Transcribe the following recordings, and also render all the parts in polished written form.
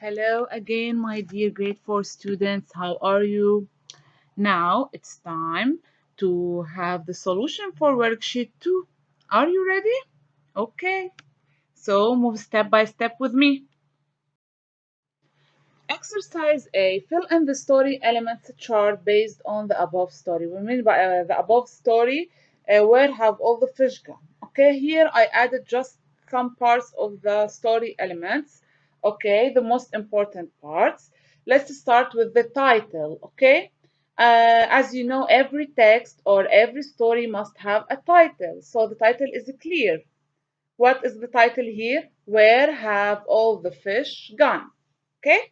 Hello again, my dear grade 4 students. How are you? Now it's time to have the solution for worksheet 2. Are you ready? Okay, so move step by step with me. Exercise A. Fill in the story elements chart based on the above story. We mean by the above story, where have all the fish gone? Okay, here I added just some parts of the story elements. Okay, the most important parts. Let's start with the title. Okay, as you know, every text or every story must have a title. So the title is clear. What is the title here? Where have all the fish gone? Okay.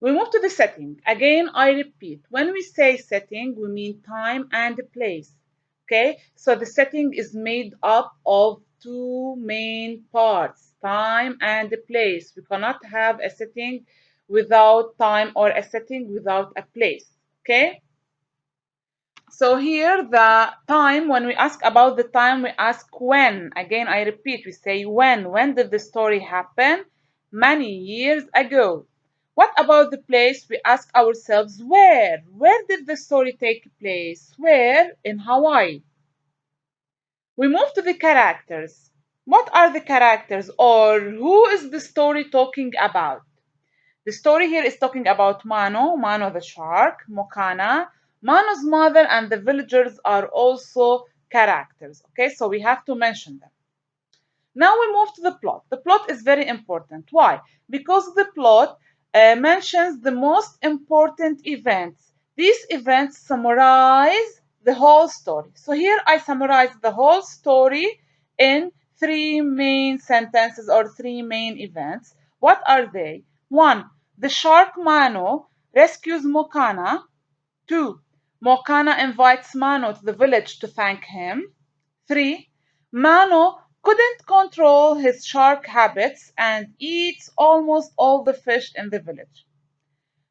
We move to the setting. Again, I repeat, when we say setting, we mean time and place. Okay, so the setting is made up of two main parts, time and place. We cannot have a setting without time or a setting without a place. Okay, so here the time, when we ask about the time, we ask when. Again, I repeat, we say when. When did the story happen? Many years ago. What about the place? We ask ourselves where? Where did the story take place? Where? In Hawaii. We move to the characters. What are the characters, or who is the story talking about? The story here is talking about Mano the shark, Mokana. Mano's mother and the villagers are also characters. Okay, so we have to mention them. Now we move to the plot. The plot is very important. Why? Because the plot mentions the most important events. These events summarize the whole story. So here I summarize the whole story in three main sentences or three main events. What are they? One, the shark Mano rescues Mokana. Two, Mokana invites Mano to the village to thank him. Three, Mano couldn't control his shark habits and eats almost all the fish in the village.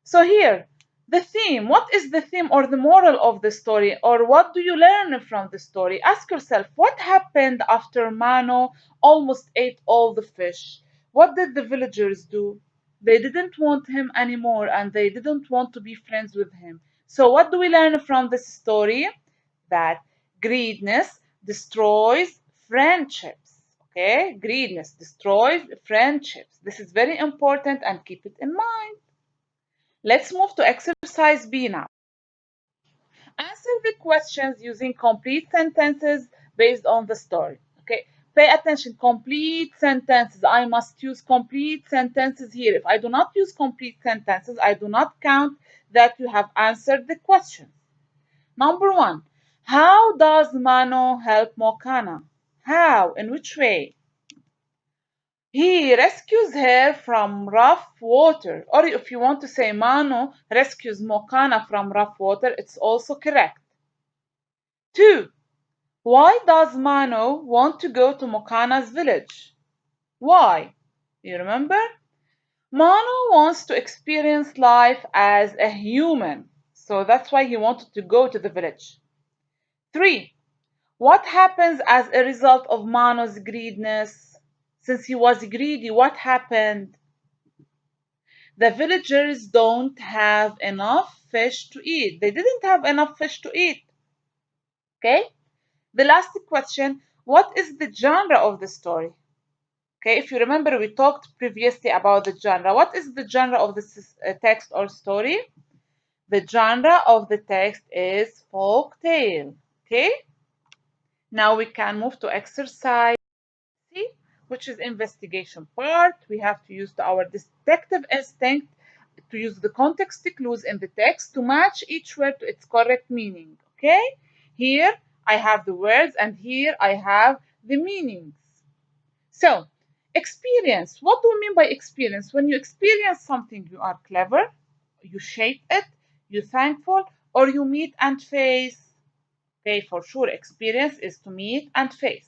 So here, the theme, what is the theme or the moral of the story, or what do you learn from the story? Ask yourself, what happened after Mano almost ate all the fish? What did the villagers do? They didn't want him anymore and they didn't want to be friends with him. So what do we learn from this story? That greediness destroys friendships. Okay, greediness destroys friendships. This is very important and keep it in mind. Let's move to exercise B now. Answer the questions using complete sentences based on the story. Okay, pay attention. Complete sentences. I must use complete sentences here. If I do not use complete sentences, I do not count that you have answered the question. Number one, how does Mano help Mokana? How? In which way? He rescues her from rough water. Or if you want to say Mano rescues Mokana from rough water, it's also correct. Two, why does Mano want to go to Mokana's village? Why? You remember? Mano wants to experience life as a human. So that's why he wanted to go to the village. Three, what happens as a result of Mano's greediness? Since he was greedy, what happened? The villagers don't have enough fish to eat. They didn't have enough fish to eat. Okay? The last question, what is the genre of the story? Okay, if you remember, we talked previously about the genre. What is the genre of this text or story? The genre of the text is folk tale. Okay? Now we can move to exercise C, which is investigation part. We have to use our detective instinct to use the context clues in the text to match each word to its correct meaning. Okay? Here I have the words and here I have the meanings. So, experience. What do we mean by experience? When you experience something, you are clever, you shape it, you're thankful, or you meet and face. Okay, for sure, experience is to meet and face.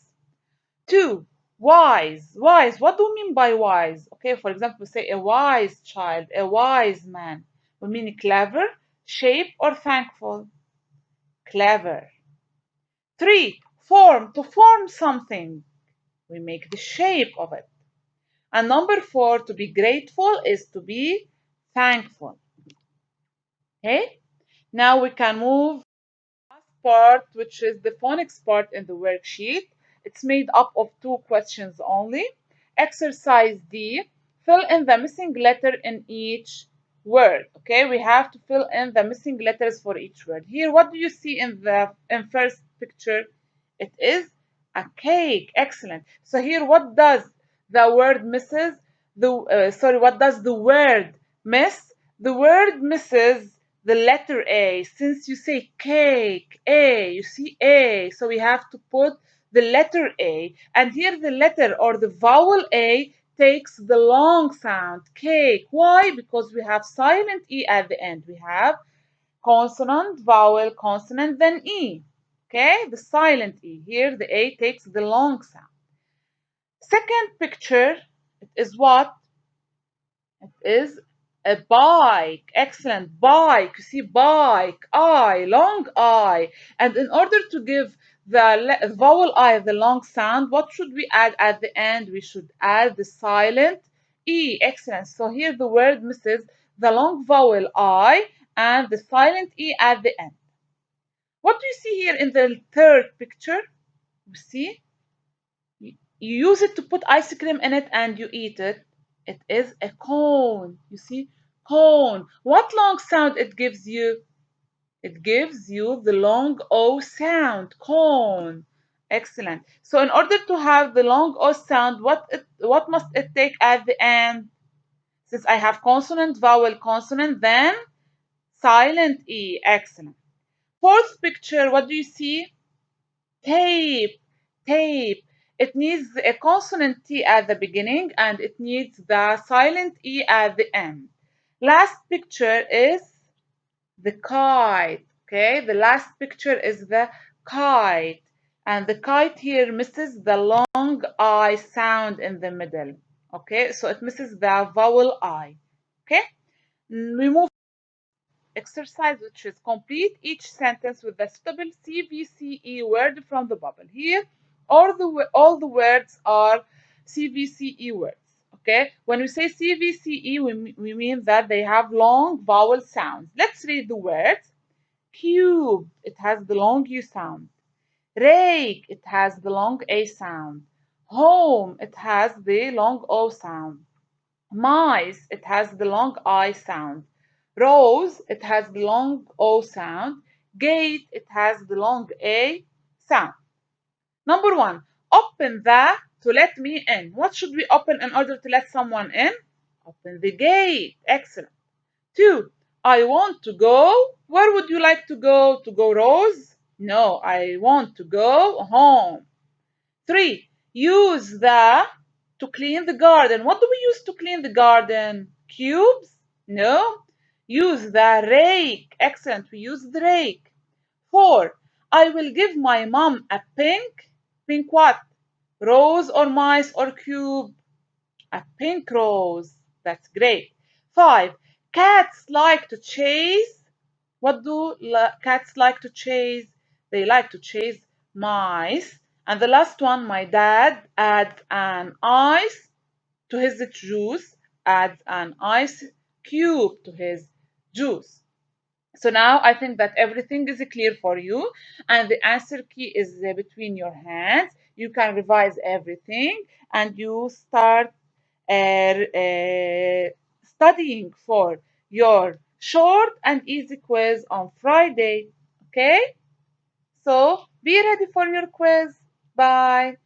Two, wise. Wise. What do we mean by wise? Okay, for example, we say a wise child, a wise man. We mean clever, shape, or thankful. Clever. Three, form. To form something, we make the shape of it. And number 4, to be grateful is to be thankful. Okay? Now we can move part, which is the phonics part in the worksheet. It's made up of 2 questions only. Exercise D, fill in the missing letter in each word. Okay, we have to fill in the missing letters for each word. Here, what do you see in the first picture? It is a cake. Excellent. So here, what does the word misses? What does the word miss? The word misses the letter A. Since you say cake, A, you see A, so we have to put the letter A. And here the letter or the vowel A takes the long sound, cake. Why? Because we have silent E at the end. We have consonant, vowel, consonant, then E. Okay, the silent E. Here the A takes the long sound. Second picture, it is what? It is a bike. Excellent. Bike. You see, bike. I, long I. And in order to give the vowel I the long sound, what should we add at the end? We should add the silent E. Excellent. So here the word misses the long vowel I and the silent E at the end. What do you see here in the third picture? You see? You use it to put ice cream in it and you eat it. It is a cone. You see? Cone. What long sound it gives you? It gives you the long O sound. Cone. Excellent. So in order to have the long O sound, what must it take at the end? Since I have consonant, vowel, consonant, then silent E. Excellent. Fourth picture, what do you see? Tape, tape. It needs a consonant T at the beginning and it needs the silent E at the end. Last picture is the kite. Okay, the last picture is the kite. And the kite here misses the long I sound in the middle. Okay, so it misses the vowel I. Okay, we move exercise, which is complete each sentence with the suitable CVCE word from the bubble. Here, all the words are CVCE words. Okay, when we say CVCE, we mean that they have long vowel sounds. Let's read the words. Cube, it has the long U sound. Rake, it has the long A sound. Home, it has the long O sound. Mice, it has the long I sound. Rose, it has the long O sound. Gate, it has the long A sound. Number 1, open the to let me in. What should we open in order to let someone in? Open the gate. Excellent. 2, I want to go. Where would you like to go? To go, Rose? No, I want to go home. 3, use the to clean the garden. What do we use to clean the garden? Cubes? No. Use the rake. Excellent. We use the rake. 4, I will give my mom a pink. Pink what? Rose or mice or cube? A pink rose. That's great. 5, cats like to chase. What do cats like to chase? They like to chase mice. And the last one, my dad adds an ice to his juice, adds an ice cube to his juice. So now I think that everything is clear for you, and the answer key is between your hands. You can revise everything, and you start studying for your short and easy quiz on Friday. Okay? So be ready for your quiz. Bye.